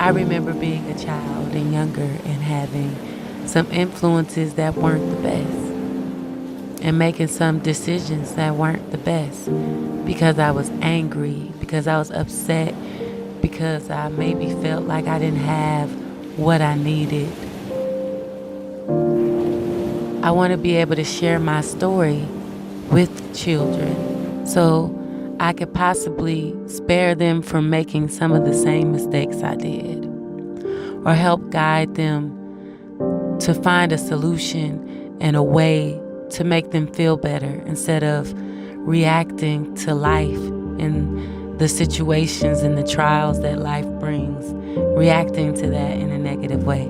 I remember being a child and younger and having some influences that weren't the best and making some decisions that weren't the best because I was angry, because I was upset, because I maybe felt like I didn't have what I needed. I want to be able to share my story with children so I could possibly spare them from making some of the same mistakes I did, or help guide them to find a solution and a way to make them feel better instead of reacting to life and the situations and the trials that life brings, reacting to that in a negative way.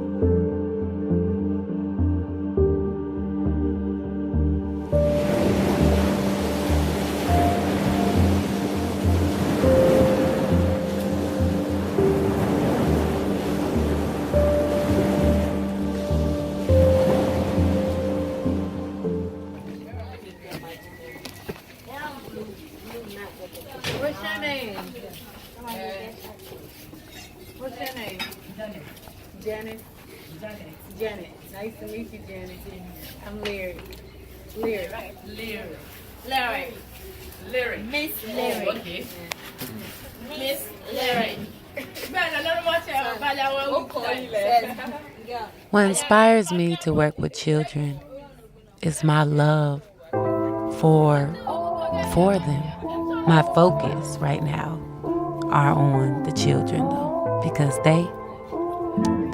What's your name? What's your name? Janet. Janet. Nice to meet you, Janet. I'm Lyriq. Lyriq. Miss Lyriq. Okay. Miss Lyriq. What inspires me to work with children is my love for them. My focus right now are on the children, though, because they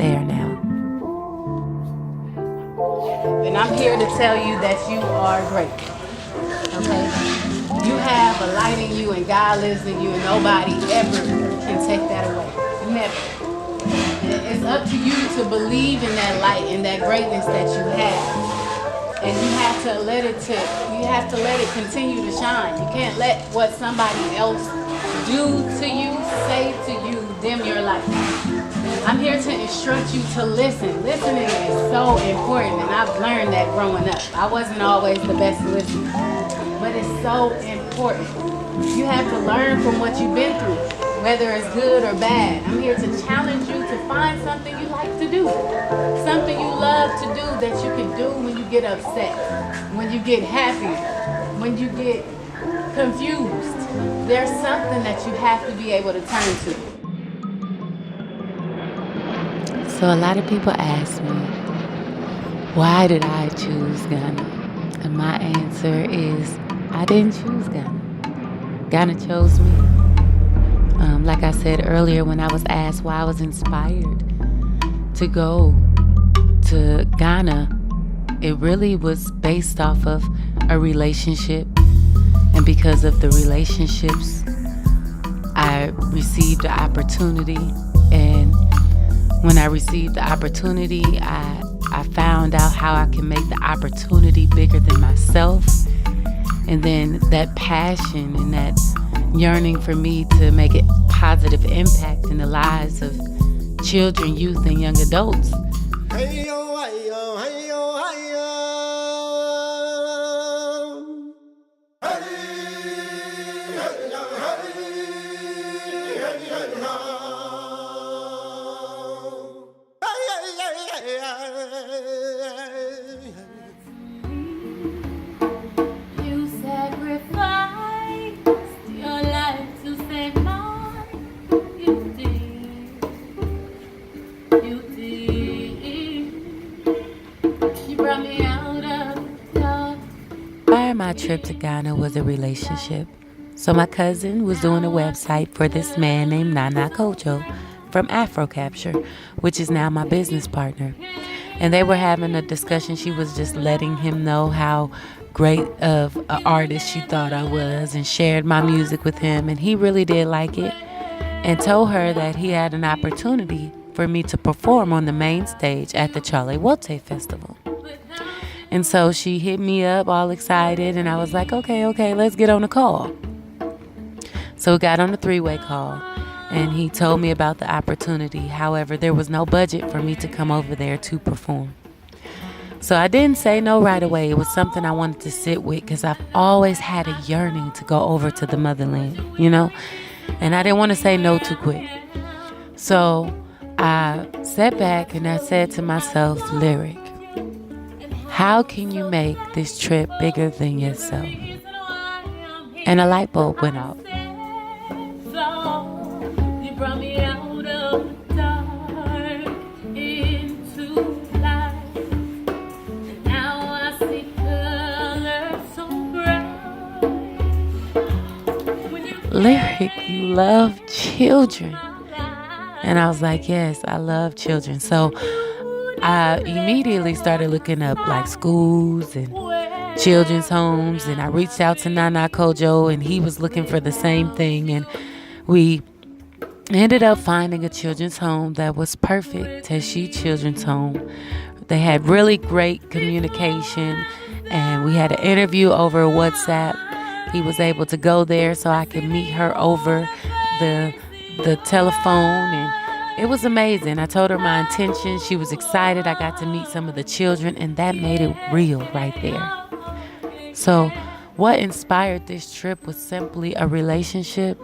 are now. And I'm here to tell you that you are great. Okay? You have a light in you and God lives in you and nobody ever can take that away. Never. And it's up to you to believe in that light and that greatness that you have. And you have to let it continue to shine. You can't let what somebody else do to you, say to you, dim your light. I'm here to instruct you to listen. Listening is so important, and I've learned that growing up. I wasn't always the best listener, but it's so important. You have to learn from what you've been through, whether it's good or bad. I'm here to challenge you to find something you like to do, something you love to do that you can do when you get upset, when you get happy, when you get confused. There's something that you have to be able to turn to. So a lot of people ask me, why did I choose Ghana? And my answer is, I didn't choose Ghana. Ghana chose me. Like I said earlier, when I was asked why I was inspired to go to Ghana, it really was based off of a relationship. And because of the relationships, I received the opportunity. And when I received the opportunity, I found out how I can make the opportunity bigger than myself. And then that passion and that yearning for me to make a positive impact in the lives of children, youth, and young adults. Hey, yo, hey, yo, hey, yo, hey, yo. Hey, hey, yo, hey, hey, yo. Hey, hey, hey, hey. You sacrificed your life to save mine. You did. You did. You brought me out of love. Prior my trip to Ghana was a relationship. So my cousin was doing a website for this man named Nana Kojo from Afro Capture, which is now my business partner. And they were having a discussion. She was just letting him know how great of an artist she thought I was and shared my music with him. And he really did like it and told her that he had an opportunity for me to perform on the main stage at the Charlie Wote Festival. And so she hit me up all excited and I was like, okay, let's get on the call. So we got on the three-way call. And he told me about the opportunity. However, there was no budget for me to come over there to perform. So I didn't say no right away. It was something I wanted to sit with because I've always had a yearning to go over to the motherland, you know? And I didn't want to say no too quick. So I sat back and I said to myself, LyriQ, how can you make this trip bigger than yourself? And a light bulb went off. You brought me out of the dark into light, and now I see colors so bright. LyriQ, you love children. And I was like, yes, I love children. So I immediately started looking up like schools and children's homes. And I reached out to Nana Kojo, and he was looking for the same thing. And we ended up finding a children's home that was perfect, Teshi Children's Home. They had really great communication, and we had an interview over WhatsApp. He was able to go there so I could meet her over the telephone, and it was amazing. I told her my intentions. She was excited. I got to meet some of the children, and that made it real right there. So what inspired this trip was simply a relationship,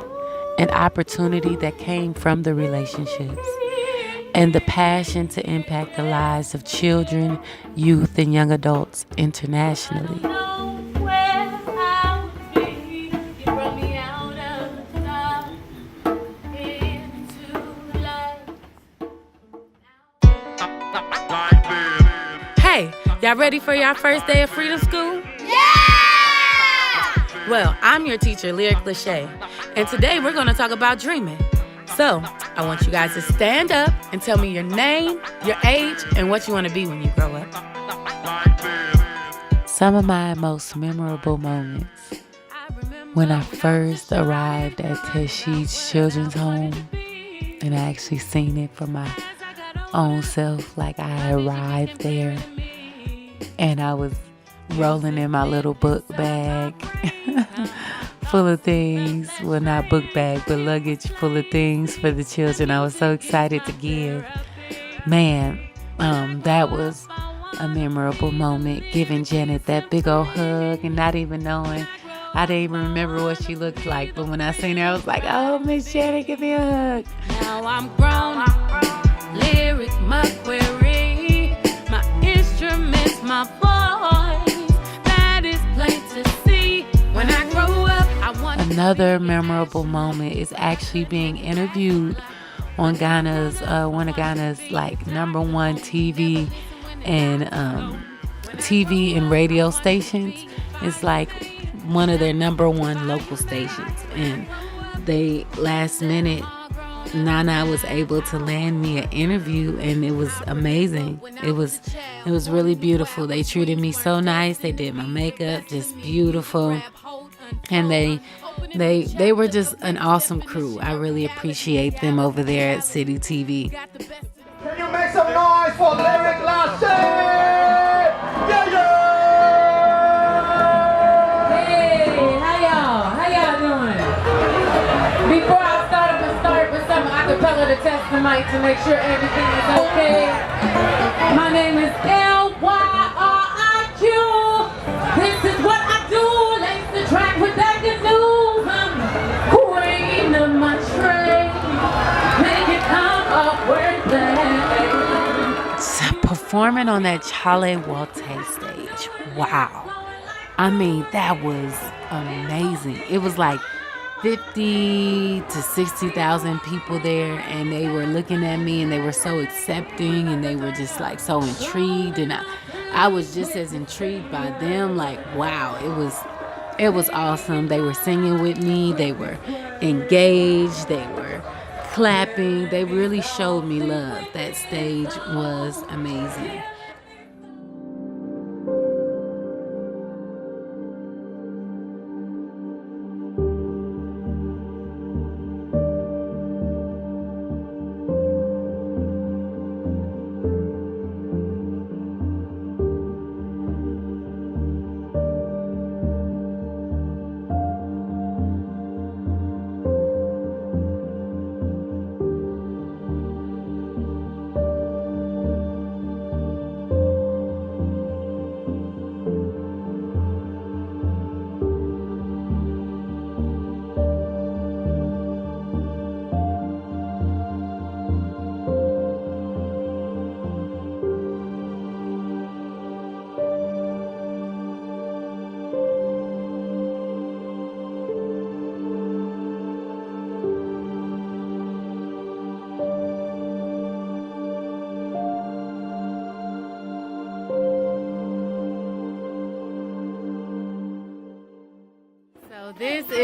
an opportunity that came from the relationships, and the passion to impact the lives of children, youth, and young adults internationally. Hey, y'all ready for your first day of Freedom School? Yeah! Well, I'm your teacher, LyriQ LaShay, and today we're going to talk about dreaming. So, I want you guys to stand up and tell me your name, your age, and what you want to be when you grow up. Some of my most memorable moments when I first arrived at Teshi's Children's Home, and I actually seen it for my own self. Like, I arrived there and I was rolling in my little book bag full of things. Well, not book bag, but luggage full of things for the children. I was so excited to give. Man, that was a memorable moment, giving Janet that big old hug and not even knowing. I didn't even remember what she looked like, but when I seen her, I was like, oh, Miss Janet, give me a hug. Now I'm grown, lyric, my query, my instruments, my voice, that is plain to see. When I grow up, I want. Another memorable moment is actually being interviewed on Ghana's, one of Ghana's like #1 TV and radio stations. It's like one of their #1 local stations, and they last minute Nana was able to land me an interview, and it was amazing. It was really beautiful. They treated me so nice. They did my makeup just beautiful, and they were just an awesome crew. I really appreciate them over there at City TV. Can you make some noise for LyriQ LaShay? Yeah, yeah! How y'all doing? Before I start with some acapella to test the mic to make sure everything is okay. My name is LyriQ. This is what I do. Lace the track with that good news. I'm queen of my trade. Make it come up wordplay. Performing on that Chale Walte stage. Wow. I mean, that was amazing. It was like 50 to 60,000 people there, and they were looking at me, and they were so accepting, and they were just like so intrigued, and I was just as intrigued by them. Like, wow, it was awesome. They were singing with me. They were engaged. They were clapping. They really showed me love. That stage was amazing.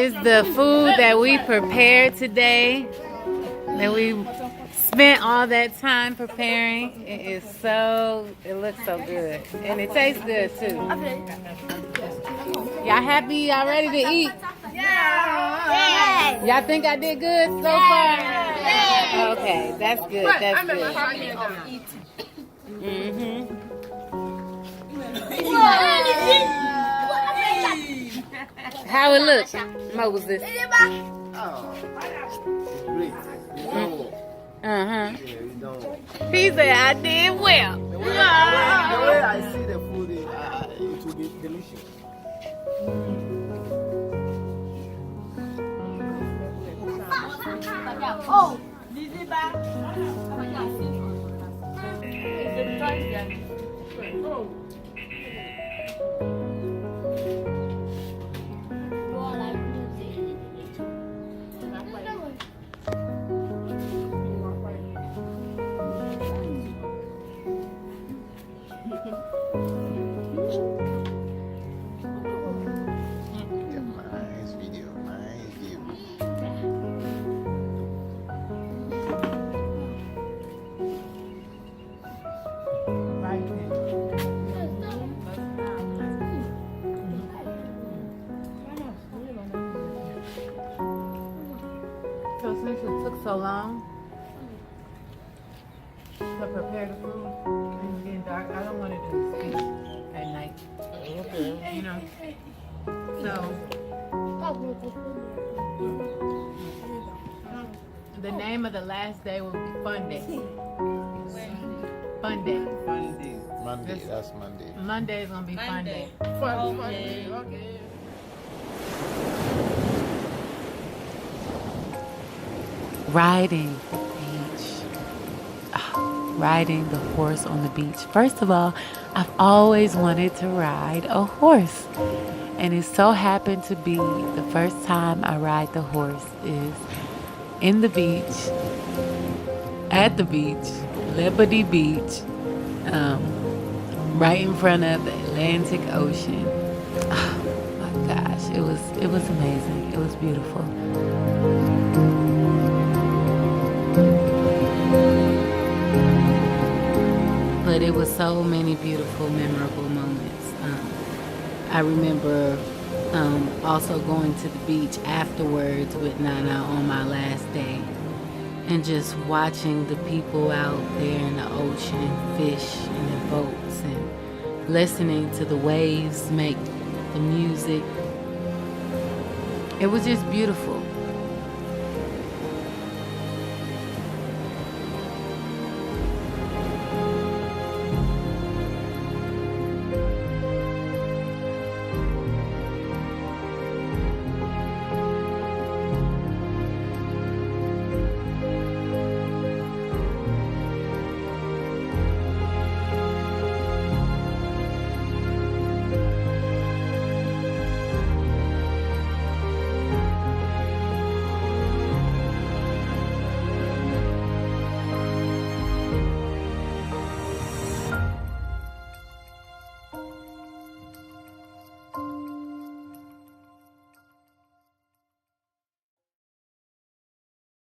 is the food that we prepared today. That we spent all that time preparing. It looks so good. And it tastes good too. Y'all happy? Y'all ready to eat? Yeah. Y'all think I did good so far? Yeah. Okay, that's good. That's good. How it look, Moses? He said I did well. The way I see the food, it will be delicious. Oh. Nice video, nice view. So since it took so long to prepare the food, and it's getting dark, I don't want to do the speech at night. Okay. You know? So the name of the last day will be Fun Day. Fun Day. Monday, that's Monday. Monday is gonna be Fun Day. Fun Day, okay. Riding the beach. Riding the horse on the beach. First of all, I've always wanted to ride a horse. And it so happened to be the first time I ride the horse is in the beach, at the beach, Liberty Beach, right in front of the Atlantic Ocean. Oh my gosh, it was amazing. It was beautiful. But it was so many beautiful, memorable moments. I remember also going to the beach afterwards with Nana on my last day and just watching the people out there in the ocean fish in their boats and listening to the waves make the music. It was just beautiful.